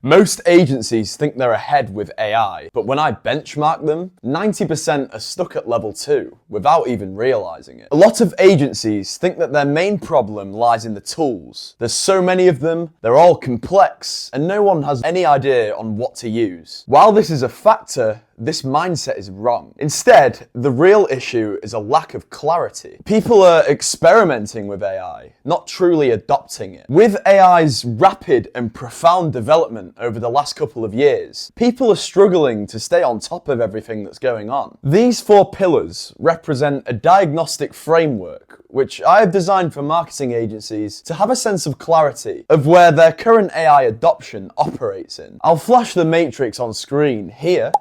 Most agencies think they're ahead with AI, but when I benchmark them, 90% are stuck at level 2 without even realizing it. A lot of agencies think that their main problem lies in the tools. There's so many of them, they're all complex, and no one has any idea on what to use. While this is a factor, this mindset is wrong. Instead, the real issue is a lack of clarity. People are experimenting with AI, not truly adopting it. With AI's rapid and profound development over the last couple of years, people are struggling to stay on top of everything that's going on. These 4 pillars represent a diagnostic framework which I have designed for marketing agencies to have a sense of clarity of where their current AI adoption operates in. I'll flash the matrix on screen here,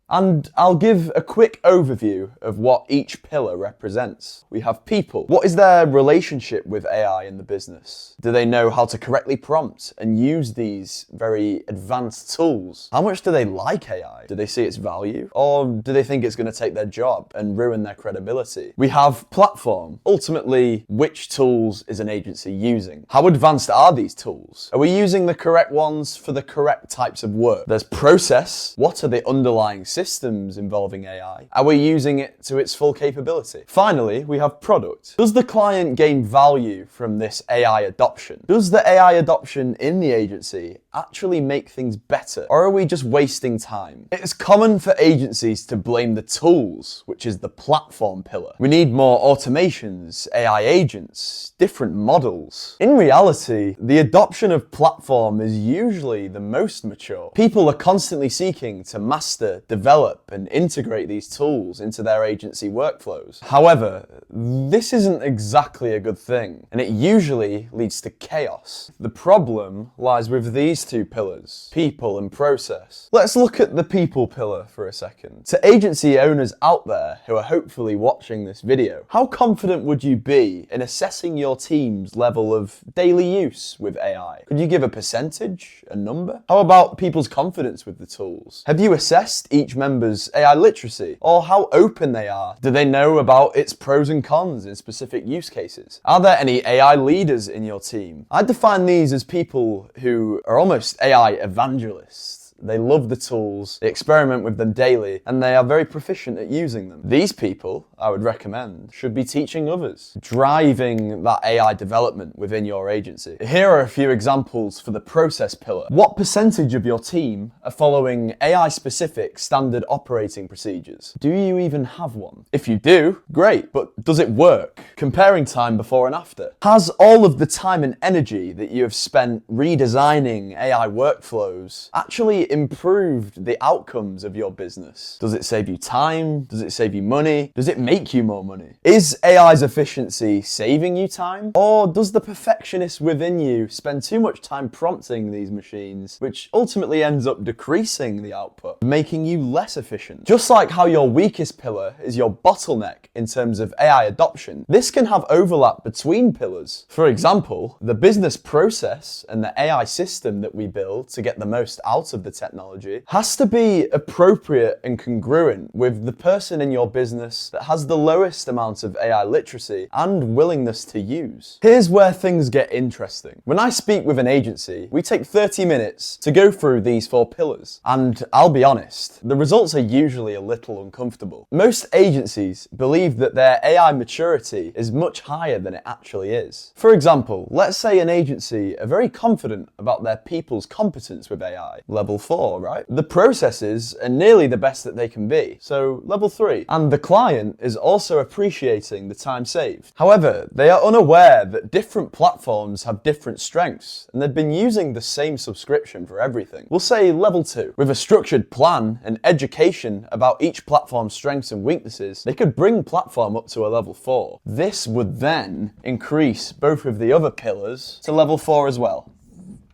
and I'll give a quick overview of what each pillar represents. We have people. What is their relationship with AI in the business? Do they know how to correctly prompt and use these very advanced tools? How much do they like AI? Do they see its value? Or do they think it's going to take their job and ruin their credibility? We have platform. Ultimately, which tools is an agency using? How advanced are these tools? Are we using the correct ones for the correct types of work? There's process. What are the underlying systems involving AI? Are we using it to its full capability? Finally, we have product. Does the client gain value from this AI adoption? Does the AI adoption in the agency actually make things better? Or are we just wasting time? It's common for agencies to blame the tools, which is the platform pillar. We need more automations, AI agents, different models. In reality, the adoption of platform is usually the most mature. People are constantly seeking to master, develop, and integrate these tools into their agency workflows. However, this isn't exactly a good thing, and it usually leads to chaos. The problem lies with these 2 pillars, people and process. Let's look at the people pillar for a second. To agency owners out there who are hopefully watching this video, how confident would you be in assessing your team's level of daily use with AI? Could you give a percentage, a number? How about people's confidence with the tools? Have you assessed each member's AI literacy, or how open they are? Do they know about its pros and cons in specific use cases? Are there any AI leaders in your team? I define these as people who are almost AI evangelists. They love the tools, they experiment with them daily, and they are very proficient at using them. These people, I would recommend, should be teaching others, driving that AI development within your agency. Here are a few examples for the process pillar. What percentage of your team are following AI-specific standard operating procedures? Do you even have one? If you do, great, but does it work? Comparing time before and after. Has all of the time and energy that you have spent redesigning AI workflows actually improved the outcomes of your business? Does it save you time? Does it save you money? Does it make you more money? Is AI's efficiency saving you time? Or does the perfectionist within you spend too much time prompting these machines, which ultimately ends up decreasing the output, making you less efficient? Just like how your weakest pillar is your bottleneck in terms of AI adoption, this can have overlap between pillars. For example, the business process and the AI system that we build to get the most out of the technology has to be appropriate and congruent with the person in your business that has the lowest amount of AI literacy and willingness to use. Here's where things get interesting. When I speak with an agency, we take 30 minutes to go through these 4 pillars, and I'll be honest, the results are usually a little uncomfortable. Most agencies believe that their AI maturity is much higher than it actually is. For example, let's say an agency are very confident about their people's competence with AI, level 4, right? The processes are nearly the best that they can be, so level 3. And the client is also appreciating the time saved. However, they are unaware that different platforms have different strengths, and they've been using the same subscription for everything. We'll say level 2. With a structured plan and education about each platform's strengths and weaknesses, they could bring platform up to a level 4. This would then increase both of the other pillars to level 4 as well.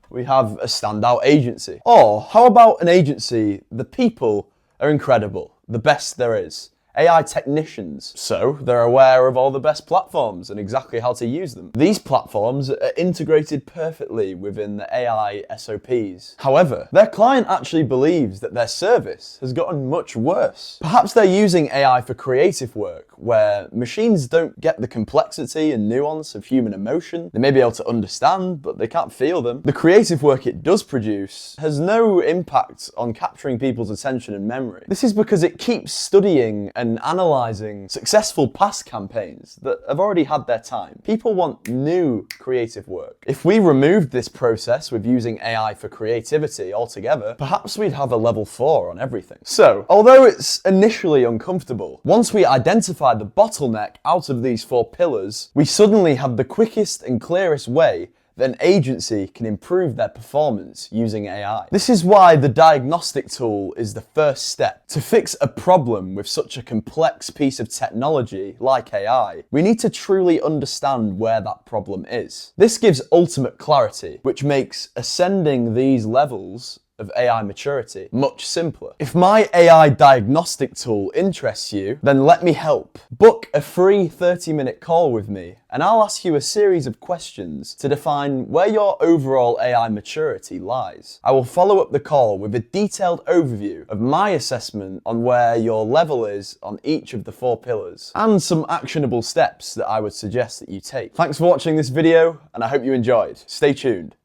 We have a standout agency. Or how about an agency, the people are incredible, the best there is. AI technicians, so they're aware of all the best platforms and exactly how to use them. These platforms are integrated perfectly within the AI SOPs. However, their client actually believes that their service has gotten much worse. Perhaps they're using AI for creative work, where machines don't get the complexity and nuance of human emotion. They may be able to understand, but they can't feel them. The creative work it does produce has no impact on capturing people's attention and memory. This is because it keeps studying and analysing successful past campaigns that have already had their time. People want new creative work. If we removed this process with using AI for creativity altogether, perhaps we'd have a level 4 on everything. So, although it's initially uncomfortable, once we identify the bottleneck out of these 4 pillars, we suddenly have the quickest and clearest way that an agency can improve their performance using AI. This is why the diagnostic tool is the first step. To fix a problem with such a complex piece of technology like AI, we need to truly understand where that problem is. This gives ultimate clarity, which makes ascending these levels of AI maturity much simpler. If my AI diagnostic tool interests you, then let me help. Book a free 30-minute call with me, and I'll ask you a series of questions to define where your overall AI maturity lies. I will follow up the call with a detailed overview of my assessment on where your level is on each of the 4 pillars, and some actionable steps that I would suggest that you take. Thanks for watching this video, and I hope you enjoyed. Stay tuned.